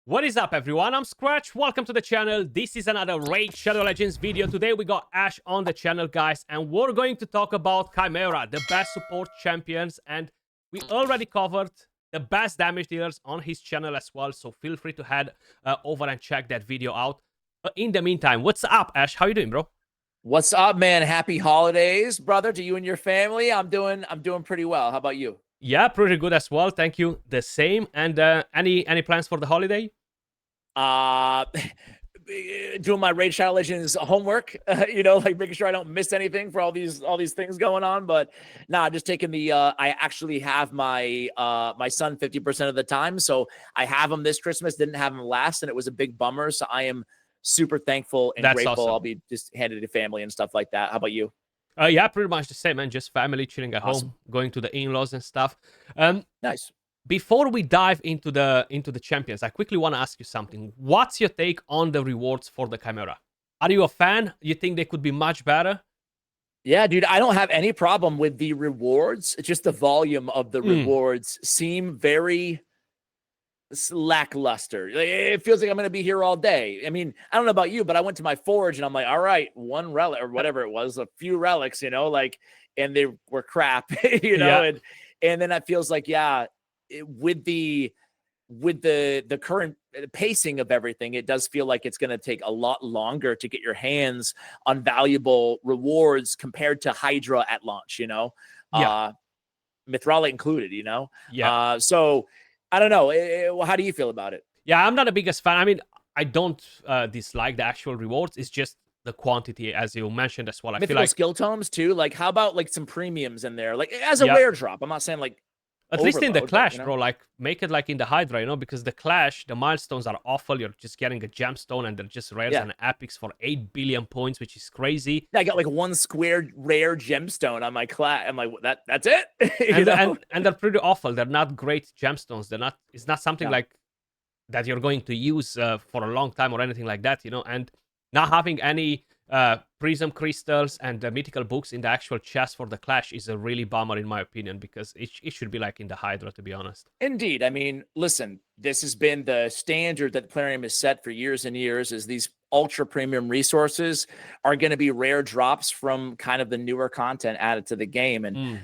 What is up, everyone? I'm Skratch. Welcome to the channel. This is another Raid Shadow Legends video. Today we got Ash on the channel, guys, and we're going to talk about Chimera, the best support champions, and we already covered the best damage dealers on his channel as well, so feel free to head over and check that video out. But in the meantime, what's up, Ash? How you doing, bro? What's up, man? Happy holidays, brother, to you and your family. I'm doing pretty well. How about you? Yeah, pretty good as well. Thank you. The same. And any plans for the holiday? Doing my Raid Shadow Legends homework, like making sure I don't miss anything for all these things going on. But nah, just taking the I actually have my my son 50% of the time, so I have him this Christmas. Didn't have him last, and it was a big bummer. So I am super thankful and grateful. Awesome. I'll be just handed to family and stuff like that. How about you? Yeah, pretty much the same, man. Just family, chilling at home, going to the in-laws and stuff. Nice. Before we dive into the champions, I quickly want to ask you something. What's your take on the rewards for the Chimera? Are you a fan? You think they could be much better? Yeah, dude, I don't have any problem with the rewards. It's just the volume of the rewards seem very lackluster. It feels like I'm going to be here all day. I mean, I don't know about you, but I went to my forge and I'm like, all right, one relic or whatever it was, a few relics, and they were crap, Yeah. and then it feels like, yeah, with the current pacing of everything, it does feel like it's going to take a lot longer to get your hands on valuable rewards compared to Hydra at launch, Mithrala included, Yeah. So I don't know. How do you feel about it? Yeah, I'm not the biggest fan. I mean, I don't dislike the actual rewards. It's just the quantity, as you mentioned as well. I feel like skill tomes too. Like, how about like some premiums in there, like as a rare drop? I'm not saying like at least in the Clash, but, bro, like make it like in the Hydra, because the Clash, the milestones are awful. You're just getting a gemstone and they're just rares and epics for 8 billion points, which is crazy. Yeah, I got like one squared rare gemstone on my class. I'm like, that's it. and they're pretty awful. They're not great gemstones. They're not. It's not something like that you're going to use for a long time or anything like that, And not having any prism crystals and mythical books in the actual chest for the Clash is a really bummer, in my opinion, because it should be like in the Hydra, to be honest. Indeed. I mean, listen, this has been the standard that Plarium has set for years and years, is these ultra premium resources are going to be rare drops from kind of the newer content added to the game. And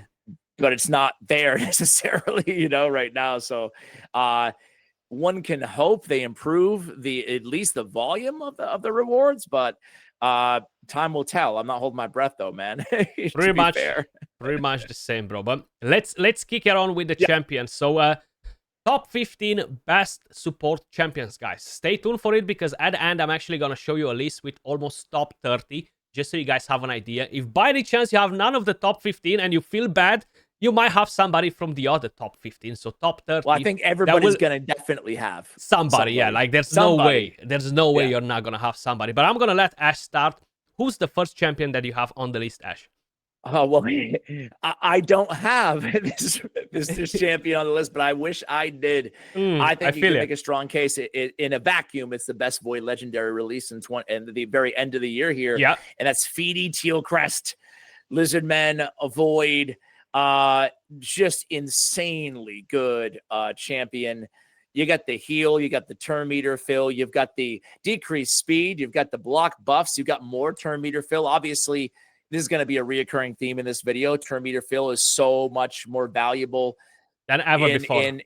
but it's not there necessarily, right now. So one can hope they improve at least the volume of the rewards, but time will tell. I'm not holding my breath though, man. Pretty much the same, bro. But let's kick it on with the champions. So top 15 best support champions, guys. Stay tuned for it, because at the end I'm actually gonna show you a list with almost top 30, just so you guys have an idea. If by any chance you have none of the top 15 and you feel bad, you might have somebody from the other top 15. So top 30. Well, I think everybody's going to definitely have somebody. Yeah, like there's no way you're not going to have somebody. But I'm going to let Ash start. Who's the first champion that you have on the list, Ash? Oh, well, I don't have this champion on the list, but I wish I did. I think you can make a strong case. In a vacuum, it's the best Void Legendary release in the very end of the year here. Yeah. And that's Pheidi Tealcrest, Lizardmen, Void. Just insanely good champion. You got the heal, you got the turn meter fill, you've got the decreased speed, you've got the block buffs, you've got more turn meter fill. Obviously, this is going to be a reoccurring theme in this video. Turn meter fill is so much more valuable than ever before.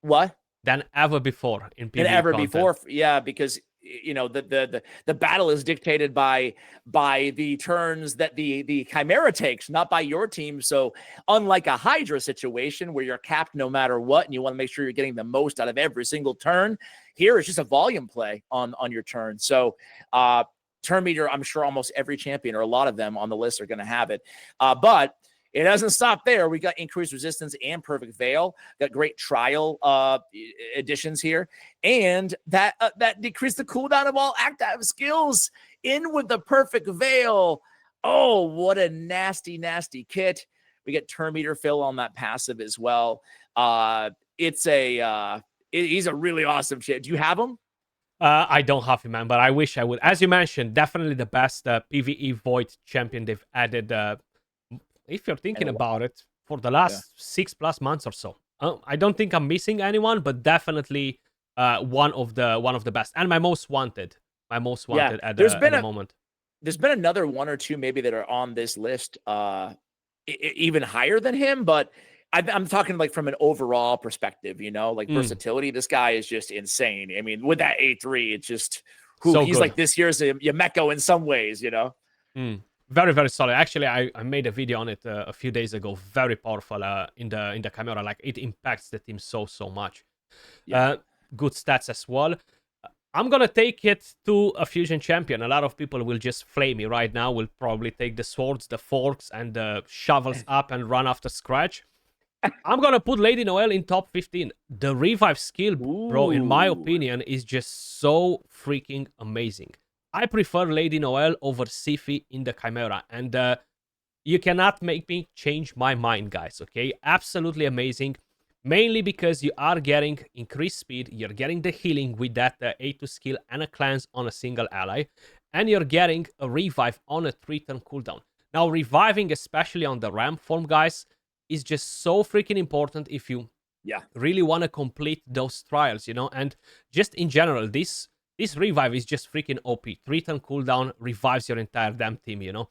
What? Than ever before in PvE than ever content. before. Yeah, because the battle is dictated by the turns that the Chimera takes, not by your team. So unlike a Hydra situation where you're capped no matter what, and you want to make sure you're getting the most out of every single turn, here it's just a volume play on your turn. So turn meter, I'm sure almost every champion or a lot of them on the list are going to have it. But it doesn't stop there. We got increased resistance and perfect veil. Got great trial additions here, and that decreased the cooldown of all active skills. In with the perfect veil. Oh, what a nasty kit. We get turn meter fill on that passive as well. He's a really awesome champ. Do you have him? I don't have him, man, but I wish I would. As you mentioned, definitely the best PvE Void champion they've added. If you're thinking about it, for the last 6+ months or so. I don't think I'm missing anyone, but definitely one of the best and my most wanted. My most wanted at the moment. There's been another one or two maybe that are on this list, even higher than him, but I'm talking like from an overall perspective, like versatility. This guy is just insane. I mean, with that A3, it's just he's like this year's Yameko in some ways, Very, very solid. Actually, I made a video on it a few days ago. Very powerful in the Chimera. Like, it impacts the team so much. Yeah. Good stats as well. I'm going to take it to a fusion champion. A lot of people will just flame me right now. Will probably take the swords, the forks, and the shovels up and run after Skratch. I'm going to put Lady Noelle in top 15. The revive skill, bro, in my opinion, is just so freaking amazing. I prefer Lady Noelle over Siphi in the Chimera. And you cannot make me change my mind, guys, okay? Absolutely amazing. Mainly because you are getting increased speed, you're getting the healing with that A2 skill and a cleanse on a single ally, and you're getting a revive on a 3-turn cooldown. Now, reviving, especially on the ramp form, guys, is just so freaking important if you really want to complete those trials, and just in general, this revive is just freaking OP. 3-turn cooldown revives your entire damn team,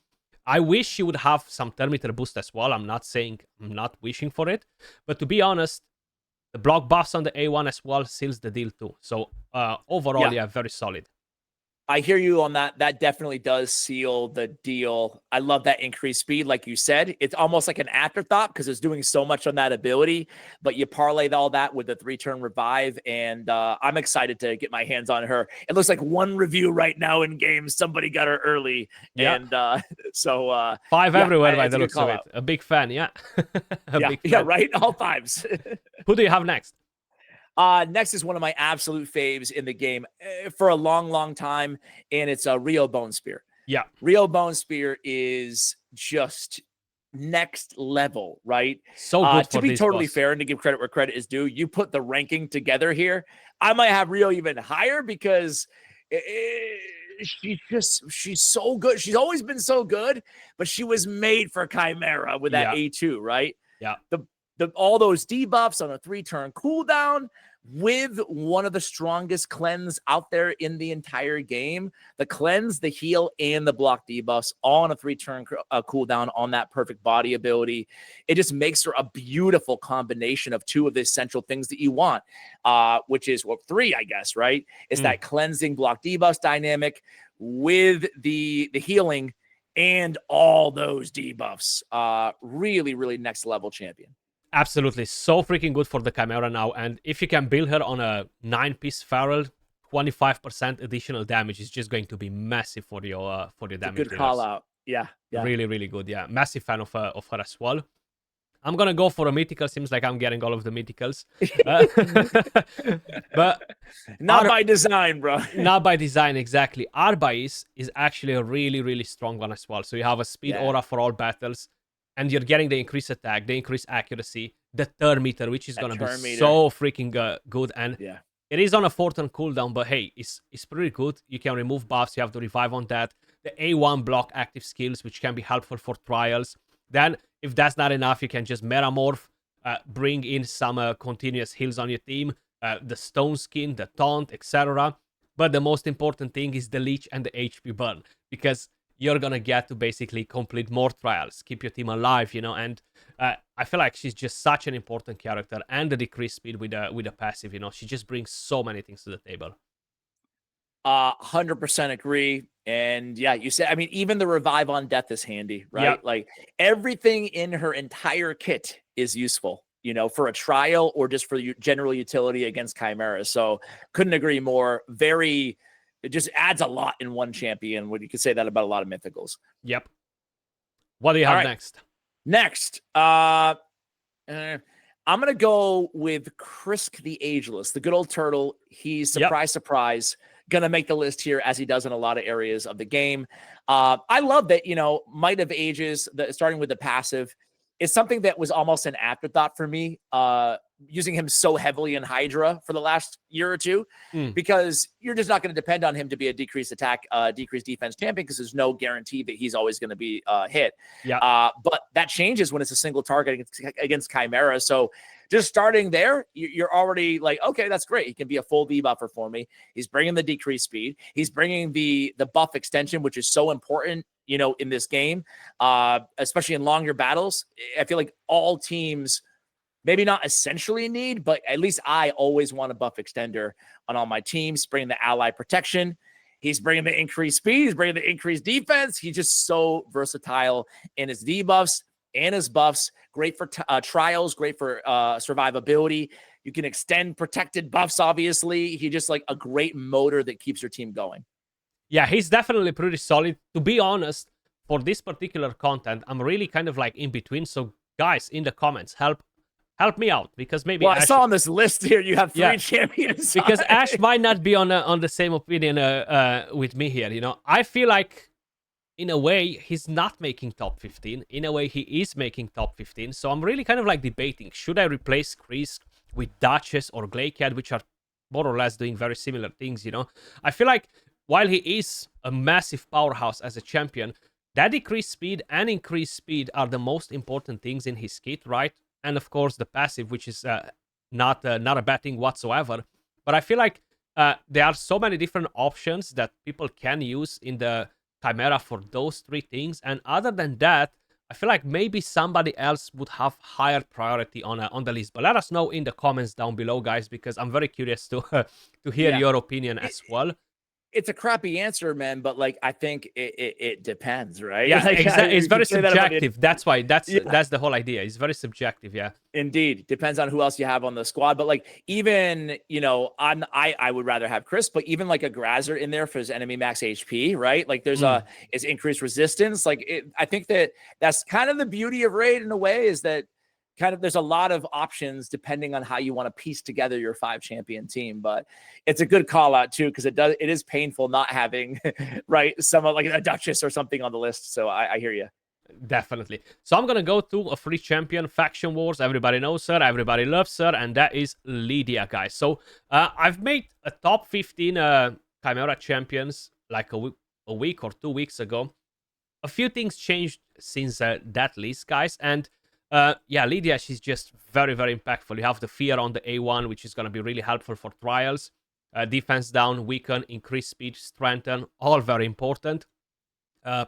I wish you would have some turn meter boost as well. I'm not wishing for it. But to be honest, the block buffs on the A1 as well seals the deal too. So overall, very solid. I hear you on that. That definitely does seal the deal. I love that increased speed. Like you said, it's almost like an afterthought because it's doing so much on that ability, but you parlay all that with the 3-turn revive. And I'm excited to get my hands on her. It looks like one review right now in game. Somebody got her early. Yeah. And so 5 everywhere by the looks of it. A big fan. Yeah. Big fan. Yeah, right. All 5s. Who do you have next? Next is one of my absolute faves in the game for a long time, and it's Riho Bonespear. Yeah. Riho Bonespear is just next level, right? So good to be totally fair and to give credit where credit is due, you put the ranking together here. I might have Riho even higher because she's so good. She's always been so good, but she was made for Chimera with that A2, right? Yeah. All those debuffs on a 3-turn cooldown with one of the strongest cleanse out there in the entire game. The cleanse, the heal, and the block debuffs all on a 3-turn cooldown on that perfect body ability. It just makes her a beautiful combination of 2 of the essential things that you want, which is 3, I guess, right? It's that cleansing block debuffs dynamic with the healing and all those debuffs. Really, really next level champion. Absolutely. So freaking good for the Chimera now. And if you can build her on a 9-piece Firrol, 25% additional damage is just going to be massive for your damage. Good call out. Yeah. Really, really good. Yeah. Massive fan of her as well. I'm going to go for a mythical. Seems like I'm getting all of the mythicals. But not by design, bro. Not by design, exactly. Arbais is actually a really, really strong one as well. So you have a speed aura for all battles. And you're getting the increased attack, the increased accuracy, the turn meter, which is going to be so freaking good. And it is on a 4-turn cooldown, but hey, it's pretty good. You can remove buffs. You have to revive on that. The A1 block active skills, which can be helpful for trials. Then, if that's not enough, you can just metamorph, bring in some continuous heals on your team, the stone skin, the taunt, etc. But the most important thing is the leech and the HP burn, because you're gonna get to basically complete more trials, keep your team alive, and I feel like she's just such an important character, and the decreased speed with a passive, she just brings so many things to the table. 100% agree. And yeah, you said, I mean, even the revive on death is handy, right? Yep. Like everything in her entire kit is useful, for a trial or just for general utility against Chimera. So couldn't agree more. It just adds a lot in one champion. You could say that about a lot of mythicals. Yep. What do you have next? Next, I'm going to go with Krisk the Ageless, the good old turtle. He's surprise, going to make the list here as he does in a lot of areas of the game. I love that, Might of Ages, starting with the passive, is something that was almost an afterthought for me, using him so heavily in Hydra for the last year or two, because you're just not going to depend on him to be a decreased attack, decreased defense champion, because there's no guarantee that he's always going to be hit. But that changes when it's a single target against Chimera. So just starting there, you're already like, okay, that's great. He can be a full debuffer for me. He's bringing the decreased speed. He's bringing the buff extension, which is so important, you know, in this game, especially in longer battles. I feel like all teams maybe not essentially need, but at least I always want a buff extender on all my teams, bringing the ally protection. He's bringing the increased speed. He's bringing the increased defense. He's just so versatile in his debuffs and his buffs. Great for trials, great for survivability. You can extend protected buffs, obviously. He's just like a great motor that keeps your team going. Yeah, he's definitely pretty solid. To be honest, for this particular content, I'm really kind of like in between. So guys, in the comments, help me out, because maybe I saw on this list here you have 3 champions. Because Ash might not be on the same opinion with me here. You know, I feel like in a way he's not making top 15. In a way he is making top 15. So I'm really kind of like debating, should I replace Krisk with Duchess or Glaciad, which are more or less doing very similar things. You know, I feel like while he is a massive powerhouse as a champion, that decreased speed and increased speed are the most important things in his kit, right? And of course the passive, which is not a bad thing whatsoever. But I feel like there are so many different options that people can use in the Chimera for those 3 things. And other than that, I feel like maybe somebody else would have higher priority on the list. But let us know in the comments down below, guys, because I'm very curious to hear your opinion as well. It's a crappy answer, man, but like I think it depends, right? Yeah, like, exactly. It's very subjective. That's why that's the whole idea. It's very subjective, yeah. Indeed, depends on who else you have on the squad. But like even I would rather have Krisk, but even like a Grazer in there for his enemy max HP, right? Like there's is increased resistance. Like I think that's kind of the beauty of Raid in a way, is that kind of there's a lot of options depending on how you want to piece together your 5 champion team. But it's a good call out too, because it is painful not having right someone like a Duchess or something on the list. So I hear you. Definitely. So I'm gonna go to a free champion, Faction Wars. Everybody knows her, everybody loves her, and that is Lydia, guys. So I've made a top 15 Chimera champions like a week or 2 weeks ago. A few things changed since that list, guys, and yeah, Lydia, she's just very, very impactful. You have the fear on the A1, which is going to be really helpful for trials. Defense down, weaken, increase speed, strengthen, all very important.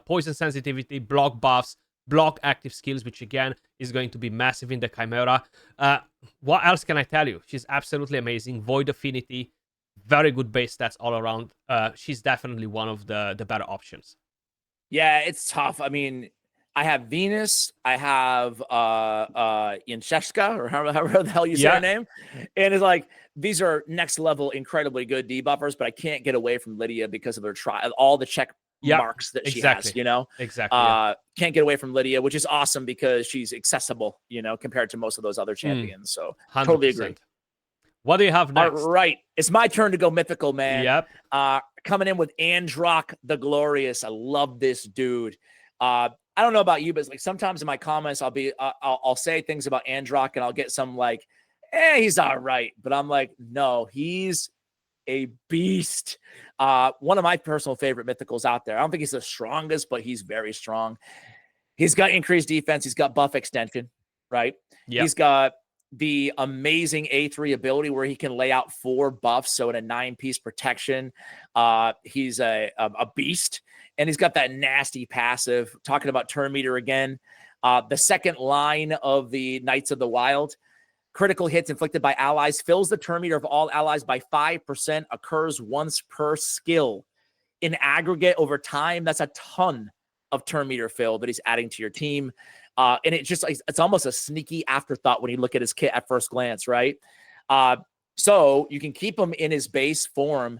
Poison sensitivity, block buffs, block active skills, which again is going to be massive in the Chimera. What else can I tell you? She's absolutely amazing. Void affinity, very good base stats all around. She's definitely one of the better options. Yeah, it's tough. I mean, I have Venus, I have Yancheshka, or however the hell you say her name. And it's like, these are next level, incredibly good debuffers, but I can't get away from Lydia because of her all the check marks that she has, you know? Exactly. Can't get away from Lydia, which is awesome because she's accessible, you know, compared to most of those other champions. So 100%. Totally agree. What do you have next? All right. It's my turn to go mythical, man. Yep. Coming in with Androc the Glorious. I love this dude. I don't know about you, but like sometimes in my comments, I'll say things about Androc and I'll get some like, he's all right. But I'm like, no, he's a beast. One of my personal favorite mythicals out there. I don't think he's the strongest, but he's very strong. He's got increased defense. He's got buff extension, right? Yep. He's got the amazing A3 ability where he can lay out 4 buffs. So in a 9-piece protection, he's a beast. And he's got that nasty passive. Talking about turn meter again. The second line of the Knights of the Wild. Critical hits inflicted by allies fills the turn meter of all allies by 5%. Occurs once per skill. In aggregate over time, that's a ton of turn meter fill that he's adding to your team. And it's almost a sneaky afterthought when you look at his kit at first glance, right? So you can keep him in his base form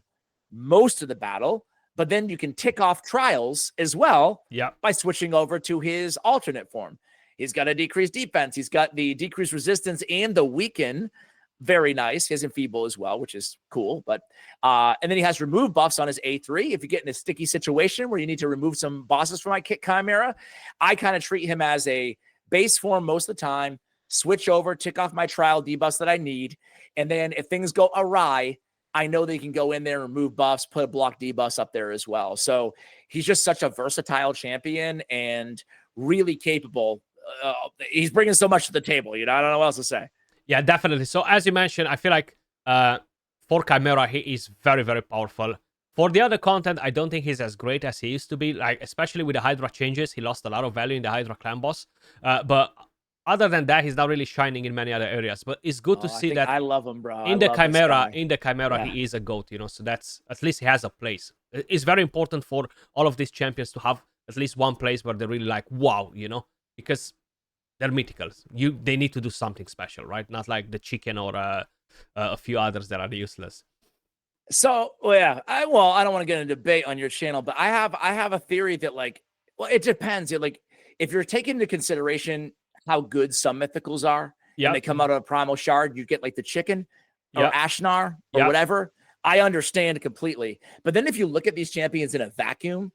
most of the battle, but then you can tick off trials as well by switching over to his alternate form. He's got a decreased defense. He's got the decreased resistance and the weaken. Very nice. He has enfeeble as well, which is cool. But and then he has remove buffs on his A3. If you get in a sticky situation where you need to remove some bosses from my kit Chimera, I kind of treat him as a base form most of the time, switch over, tick off my trial debuffs that I need. And then if things go awry, I know they can go in there and remove buffs, put a block debuffs up there as well. So he's just such a versatile champion and really capable. He's bringing so much to the table. You know, I don't know what else to say. Yeah, definitely. So as you mentioned, I feel like for Chimera, he is very, very powerful. For the other content, I don't think he's as great as he used to be. Like, especially with the Hydra changes, he lost a lot of value in the Hydra clan boss. But other than that, he's not really shining in many other areas. But it's good to see that I love him, bro. I in the love this Chimera, guy. he is a GOAT, you know. So that's, at least he has a place. It's very important for all of these champions to have at least one place where they're really like, wow, you know, because they're mythicals. They need to do something special, right? Not like the chicken or a few others that are useless. So, well, I don't want to get into debate on your channel, but I have a theory that, like, well, it depends. Like, if you're taking into consideration how good some mythicals are, and they come out of a primal shard, you get like the chicken or Ashnar or whatever. I understand completely. But then if you look at these champions in a vacuum,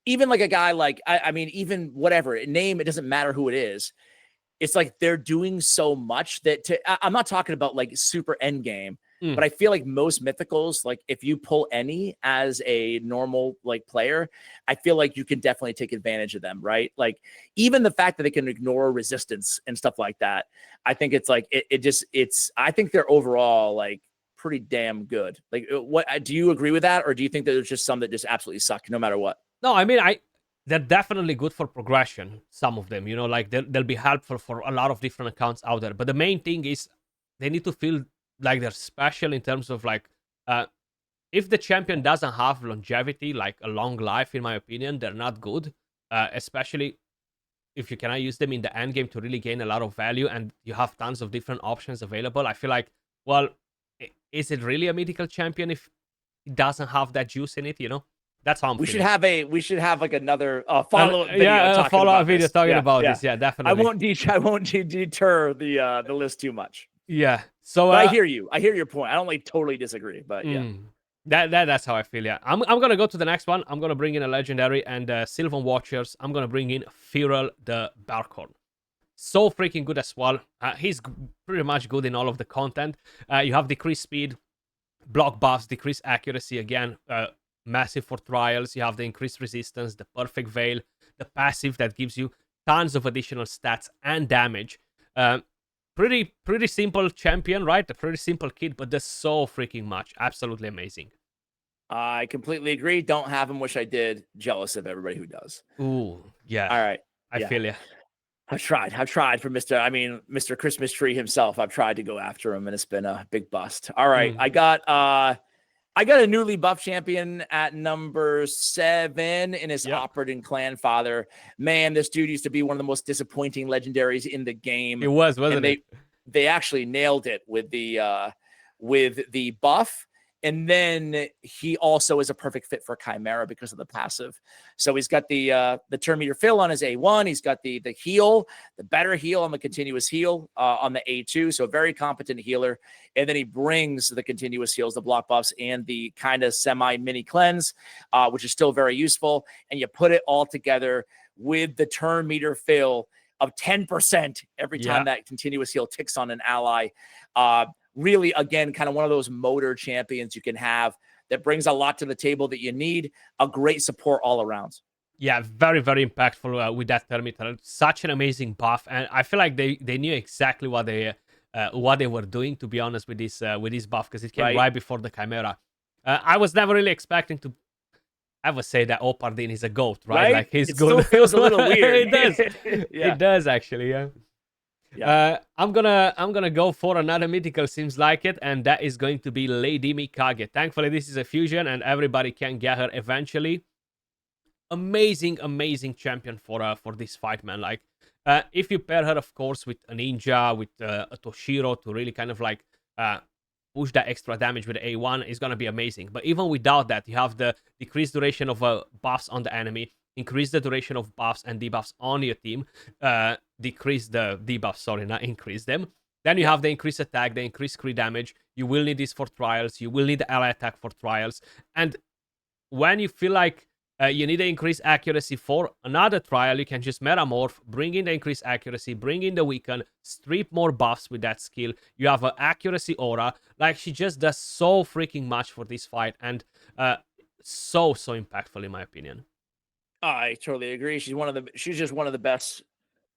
even like a guy like, I mean, even whatever name, it doesn't matter who it is. It's like they're doing so much that I'm not talking about like super end game, but I feel like most mythicals, like if you pull any as a normal like player, I feel like you can definitely take advantage of them, right? Like even the fact that they can ignore resistance and stuff like that, I think it's like I think they're overall like pretty damn good. Like, what do you agree with that, or do you think that there's just some that just absolutely suck no matter what? No, I mean, they're definitely good for progression. Some of them, you know, like they'll be helpful for a lot of different accounts out there. But the main thing is they need to feel like they're special in terms of like, if the champion doesn't have longevity, like a long life, in my opinion, they're not good. Especially if you cannot use them in the end game to really gain a lot of value, and you have tons of different options available. I feel like, well, is it really a mythical champion if it doesn't have that juice in it? You know. That's how I'm we feeling. We should have like another follow-up video. Yeah, follow-up video talking about yeah. this. Yeah, definitely. I won't deter the list too much. Yeah. So but I hear you. I hear your point. I don't like totally disagree, but yeah. That's how I feel. Yeah. I'm gonna go to the next one. I'm gonna bring in a legendary and Sylvan Watchers. I'm gonna bring in Firrol the Barkhorn. So freaking good as well. He's pretty much good in all of the content. You have decreased speed, block buffs, decreased accuracy again. Massive for trials. You have the increased resistance, the perfect veil, the passive that gives you tons of additional stats and damage. Pretty simple champion, right? A pretty simple kid, but does so freaking much. Absolutely amazing. I completely agree. Don't have him. Wish I did. Jealous of everybody who does. Ooh, yeah. All right. I feel you. I've tried for Mr. Christmas Tree himself. I've tried to go after him, and it's been a big bust. All right. I got a newly buffed champion at number 7 in his Opardin Clanfather. Man, this dude used to be one of the most disappointing legendaries in the game. It was, wasn't it? They actually nailed it with the buff. And then he also is a perfect fit for Chimera because of the passive. So he's got the turn meter fill on his A1. He's got the heal, the better heal on the continuous heal on the A2. So a very competent healer. And then he brings the continuous heals, the block buffs, and the kind of semi-mini cleanse, which is still very useful. And you put it all together with the turn meter fill of 10% every time that continuous heal ticks on an ally. Really, again, kind of one of those motor champions you can have that brings a lot to the table that you need. A great support all around. Yeah, very, very impactful with that Termitor. Such an amazing buff, and I feel like they knew exactly what they were doing, to be honest, with this buff, because it came right before the Chimera. I was never really expecting to ever say that Opardin is a GOAT, right? Like he's good. Still feels a little weird. It does. It does actually. Yeah. I'm gonna go for another mythical, seems like it, and that is going to be Lady Mikage. Thankfully, this is a fusion, and everybody can get her eventually. Amazing champion for this fight, man. Like, if you pair her, of course, with a ninja, with a Toshiro to really kind of like push that extra damage with the A1, is gonna be amazing. But even without that, you have the decreased duration of buffs on the enemy, increase the duration of buffs and debuffs on your team, decrease the debuffs, sorry, not increase them. Then you have the increased attack, the increased crit damage. You will need this for trials. You will need the ally attack for trials. And when you feel like you need the increased accuracy for another trial, you can just metamorph, bring in the increased accuracy, bring in the weaken, strip more buffs with that skill. You have an accuracy aura. Like, she just does so freaking much for this fight, and so impactful in my opinion. I totally agree. She's just one of the best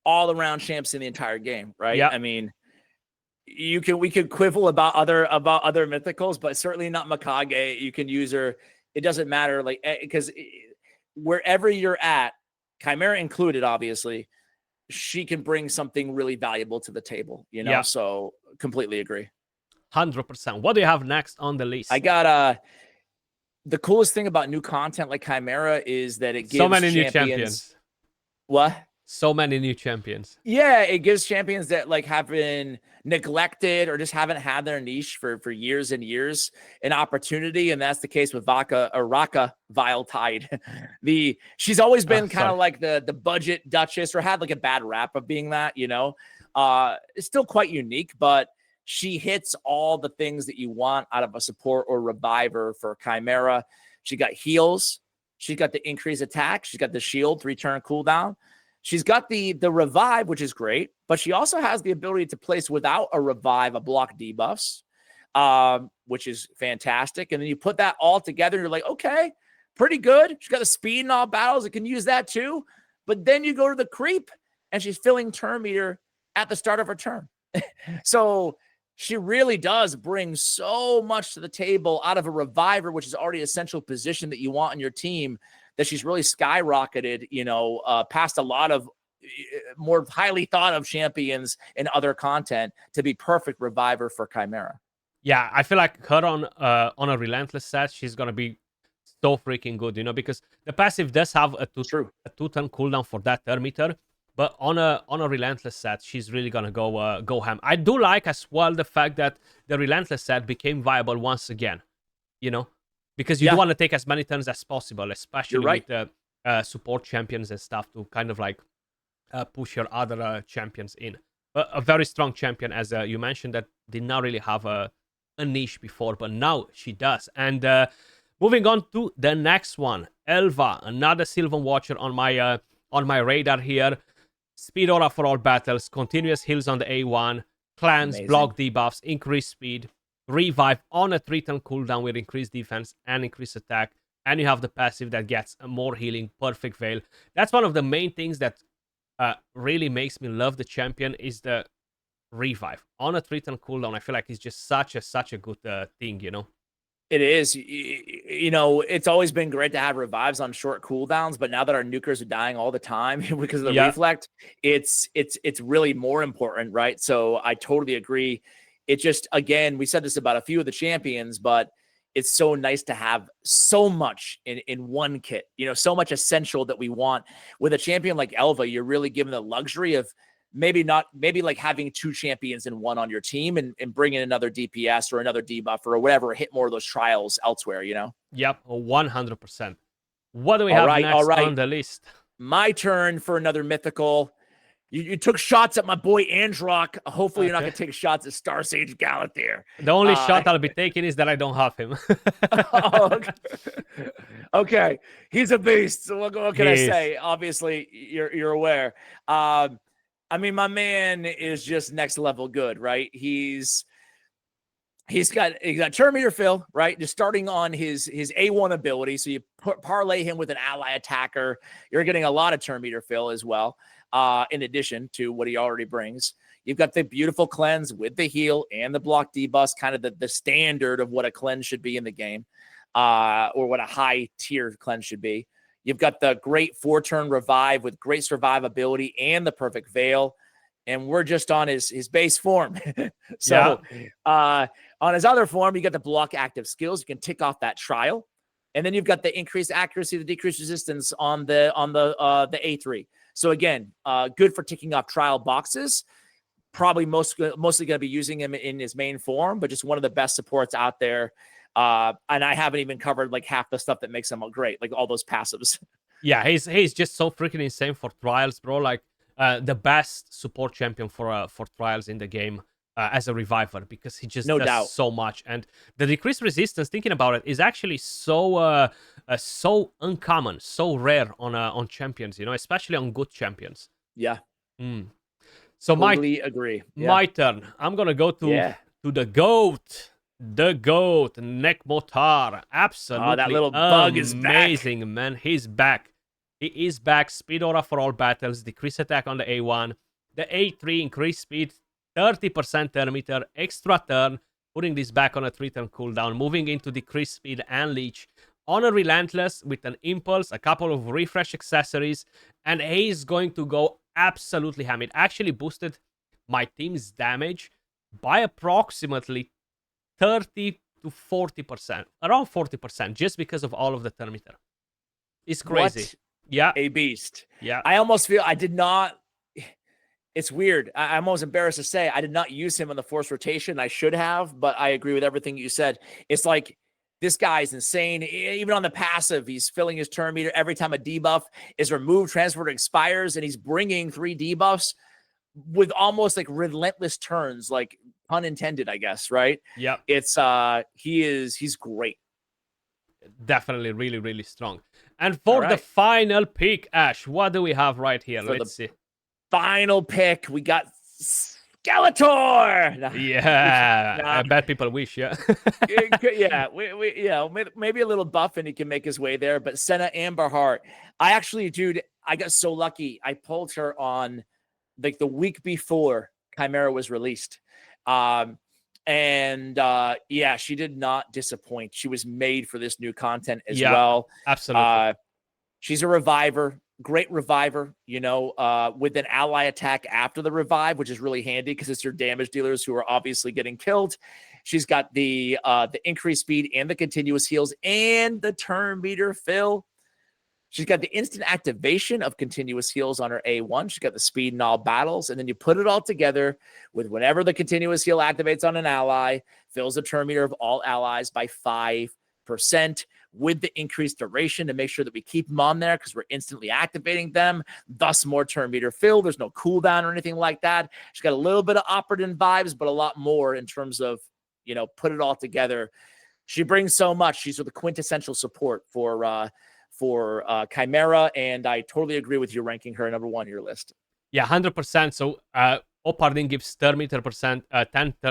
all-around champs in the entire game, right? Yeah. I mean, we could quibble about other mythicals, but certainly not Mikage. You can use her. It doesn't matter, like, because wherever you're at, Chimera included, obviously, she can bring something really valuable to the table, you know? Yeah. So completely agree. 100%. What do you have next on the list? I got the coolest thing about new content like Chimera is that it gives so many champions, new champions. What? So many new champions. Yeah, it gives champions that like have been neglected or just haven't had their niche for years and years an opportunity, and that's the case with Rakka Viletide. She's always been kind of like the budget duchess, or had like a bad rap of being that, you know. It's still quite unique, but she hits all the things that you want out of a support or reviver for Chimera. She got heals, she's got the increased attack, she's got the shield 3-turn cooldown. She's got the revive, which is great, but she also has the ability to place without a revive a block debuffs, which is fantastic. And then you put that all together, and you're like, okay, pretty good. She's got the speed in all battles. It can use that too. But then you go to the creep, and she's filling turn meter at the start of her turn. So she really does bring so much to the table out of a reviver, which is already an essential position that you want on your team, that she's really skyrocketed, you know, past a lot of more highly thought of champions and other content to be perfect reviver for Chimera. Yeah, I feel like her on a relentless set, she's gonna be so freaking good, you know, because the passive does have a 2-turn cooldown for that turn meter, but on a relentless set, she's really gonna go ham. I do like as well the fact that the relentless set became viable once again, you know. Because you do want to take as many turns as possible, especially with the support champions and stuff, to kind of like push your other champions in. A very strong champion, as you mentioned, that did not really have a niche before, but now she does. And moving on to the next one, Elva, another Sylvan Watcher on my radar here. Speed aura for all battles, continuous heals on the A1, clans, block debuffs, increased speed, revive on a 3-turn cooldown with increased defense and increased attack, and you have the passive that gets more healing, perfect veil. That's one of the main things that really makes me love the champion, is the revive on a 3-turn cooldown. I feel like it's just such a good thing, you know. It is. You know, it's always been great to have revives on short cooldowns, but now that our nukers are dying all the time because of the reflect, it's really more important, right? So I totally agree. It just, again, we said this about a few of the champions, but it's so nice to have so much in one kit, you know, so much essential that we want. With a champion like Elva, you're really given the luxury of maybe like having 2 champions in one on your team, and bringing another DPS or another debuffer or whatever, hit more of those trials elsewhere, you know? Yep, 100%. What do we have next on the list? My turn for another mythical. You took shots at my boy Androc. Hopefully you're not going to take shots at Starsage Galathir. The only shot I'll be taking is that I don't have him. Okay. He's a beast. So what can I say? Obviously, you're aware. I mean, my man is just next level good, right? He's got turn meter fill, right? Just starting on his A1 ability. So you parlay him with an ally attacker. You're getting a lot of turn meter fill as well. In addition to what he already brings. You've got the beautiful cleanse with the heal and the block debuffs, kind of the standard of what a cleanse should be in the game, or what a high tier cleanse should be. You've got the great 4-turn revive with great survivability and the perfect veil. And we're just on his base form. So on his other form, you got the block active skills. You can tick off that trial. And then you've got the increased accuracy, the decreased resistance on the A3. So again, good for ticking off trial boxes. Probably mostly going to be using him in his main form, but just one of the best supports out there. And I haven't even covered like half the stuff that makes him great, like all those passives. Yeah, he's just so freaking insane for trials, bro. Like the best support champion for trials in the game. As a reviver, because he just does so much. And the decreased resistance, thinking about it, is actually so uncommon, so rare on champions, you know, especially on good champions. Yeah. So totally agree. My turn. I'm gonna go to the goat, Nekmo Thaar. Absolutely, that little bug is amazing, back. Man. He's back. He is back. Speed aura for all battles. Decrease attack on the A1. The A3 increased speed 30% turn meter, extra turn, putting this back on a 3-turn cooldown, moving into decreased speed and leech, on a relentless with an impulse, a couple of refresh accessories, and he's going to go absolutely ham. It actually boosted my team's damage by approximately 30 to 40%, around 40%, just because of all of the turn meter. It's crazy. What yeah, a beast. Yeah. I almost feel I did not. It's weird. I'm almost embarrassed to say I did not use him on the force rotation. I should have, but I agree with everything you said. It's like this guy's insane. Even on the passive, he's filling his turn meter every time a debuff is removed, transferred, or expires, and he's bringing 3 debuffs with almost like relentless turns, like pun intended, I guess, right? Yeah. It's he's great. Definitely really, really strong. And for the final pick, Ash, what do we have right here? Let's see. Final pick, we got Skeletor. Yeah, I bet people wish. Yeah, yeah, maybe a little buff and he can make his way there. But Senna Amberheart, I actually, dude, I got so lucky. I pulled her on like the week before Chimera was released, yeah, she did not disappoint. She was made for this new content as well. Absolutely. She's a reviver. Great reviver, you know, with an ally attack after the revive, which is really handy because it's your damage dealers who are obviously getting killed. She's got the increased speed and the continuous heals and the turn meter fill. She's got the instant activation of continuous heals on her A1. She's got the speed in all battles. And then you put it all together with whenever the continuous heal activates on an ally, fills the turn meter of all allies by 5%. With the increased duration to make sure that we keep them on there because we're instantly activating them, thus more turn meter fill. There's no cooldown or anything like that. She's got a little bit of Opardin vibes, but a lot more in terms of, you know, put it all together. She brings so much. She's the quintessential support for Chimera, and I totally agree with you ranking her number 1 on your list. Yeah, 100%. So Opardin gives 10 turn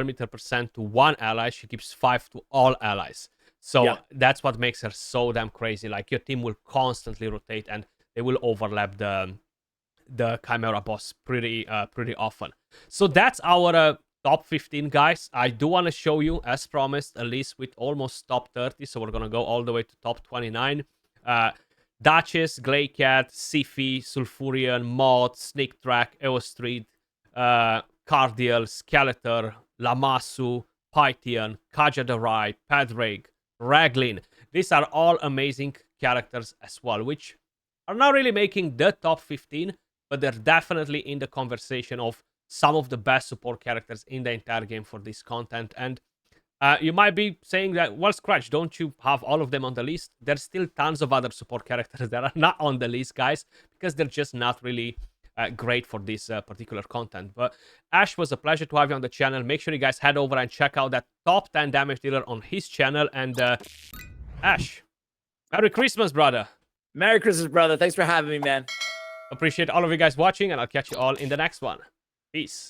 meter percent to one ally. She gives 5 to all allies. So that's what makes her so damn crazy. Like your team will constantly rotate and they will overlap the Chimera boss pretty often. So that's our top 15, guys. I do want to show you, as promised, a list with almost top 30. So we're gonna go all the way to top 29. Duchess, Glaycat, Siphi, Sulfurion, Moth, Sneak Track, Eostrid, Cardial, Skeletor, Lamassu, Pythian, Kajadarai, Padraig, Raglin. These are all amazing characters as well, which are not really making the top 15, but they're definitely in the conversation of some of the best support characters in the entire game for this content. And you might be saying that, well, Skratch, don't you have all of them on the list? There's still tons of other support characters that are not on the list, guys, because they're just not really great for this particular content. But Ash, was a pleasure to have you on the channel. Make sure you guys head over and check out that top 10 damage dealer on his channel. And Ash, Merry Christmas, brother. Merry Christmas, brother. Thanks for having me, man. Appreciate all of you guys watching, and I'll catch you all in the next one. Peace.